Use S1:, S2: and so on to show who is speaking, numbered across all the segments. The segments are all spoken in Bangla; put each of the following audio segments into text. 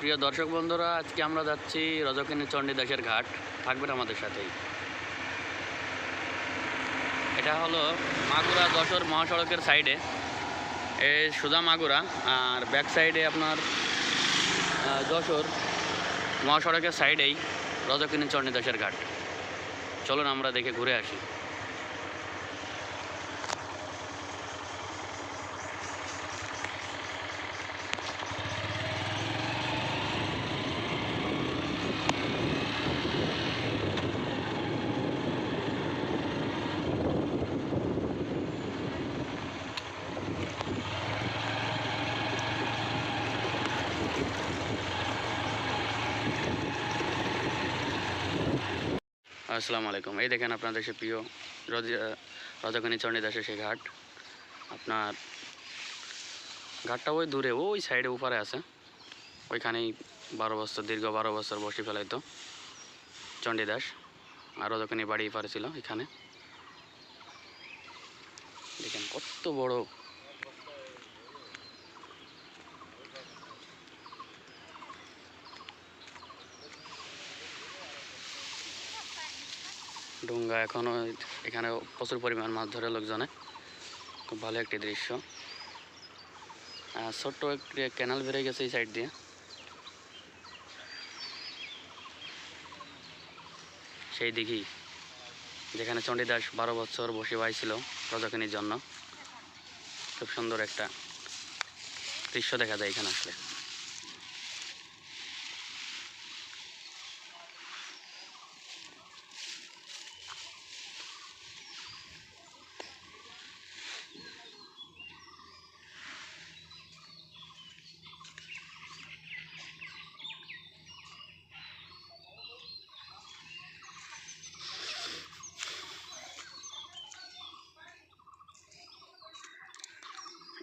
S1: প্রিয় দর্শক বন্ধুরা, আজকে আমরা যাচ্ছি রজকিনী চণ্ডীদাসের ঘাট। থাকবেন আমাদের সাথেই। এটা হলো মাগুরা যশোর মহাসড়কের সাইডে, এই সুজা মাগুরা, আর ব্যাক সাইডে আপনার যশোর মহাসড়কের সাইডেই রজকিনী চণ্ডীদাসের ঘাট। চলুন আমরা দেখে ঘুরে আসি। আসসালামু আলাইকুম। এই দেখেন আপনাদের সে প্রিয় রজকিনী চণ্ডীদাসের সেই ঘাট। আপনার ঘাটটা ওই দূরে, ওই সাইডে উপরে আছে। ওইখানেই দীর্ঘ 12 বছর বসে ফেলাইতো চণ্ডীদাস, আর রজকিনী বাড়ি পারে ছিল। এখানে দেখেন কত বড় ডোঙ্গা। এখনও এখানে প্রচুর পরিমাণ মাছ ধরে লোকজনে। খুব ভালো একটি দৃশ্য। ছোট্ট একটি ক্যানাল বেরিয়ে গেছে এই সাইড দিয়ে। সেই দিঘি যেখানে চণ্ডীদাস 12 বছর বসে বাইছিল রজকিনীর জন্য। খুব সুন্দর একটা দৃশ্য দেখা যায় এখানে আসলে।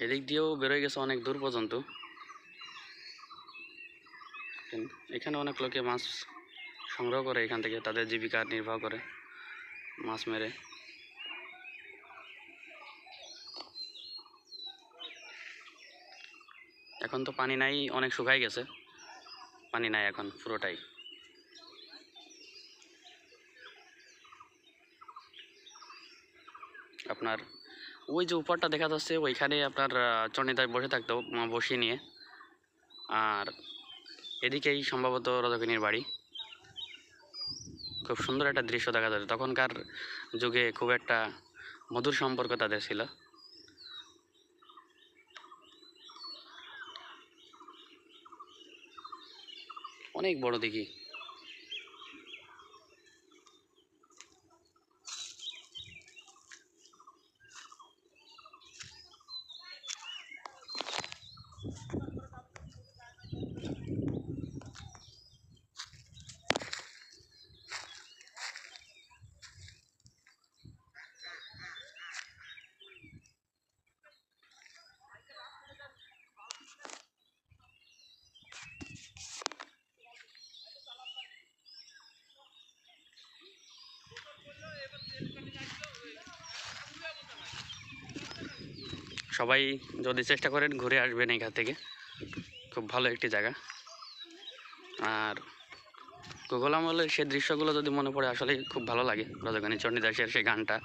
S1: এদিক দিয়েও বেরোয় গেছে অনেক দূর পর্যন্ত। এখানে অনেক লোকে মাছ সংগ্রহ করে, এখান থেকে তাদের জীবিকা নির্বাহ করে মাছ মেরে। এখন তো পানি নাই, অনেক শুকাই গেছে, পানি নাই এখন পুরোটাই। আপনার ওই যে উপরটা দেখা যাচ্ছে, ওইখানে আপনার চণ্ডীদাস বসে থাকতো বসিয়ে নিয়ে। আর এদিকেই সম্ভবত রজকিনীর বাড়ি। খুব সুন্দর একটা দৃশ্য দেখা যাচ্ছে। তখনকার যুগে খুব একটা মধুর সম্পর্ক তাদের ছিল। অনেক বড় দিঘি। সবাই যদি চেষ্টা করেন ঘুরে আসবেন এখান থেকে। খুব ভালো একটি জায়গা। আর গুগল আমলের সেই দৃশ্যগুলো যদি মনে পড়ে, আসলে খুব ভালো লাগে রজকিনী চণ্ডীদাসের সেই গানটা।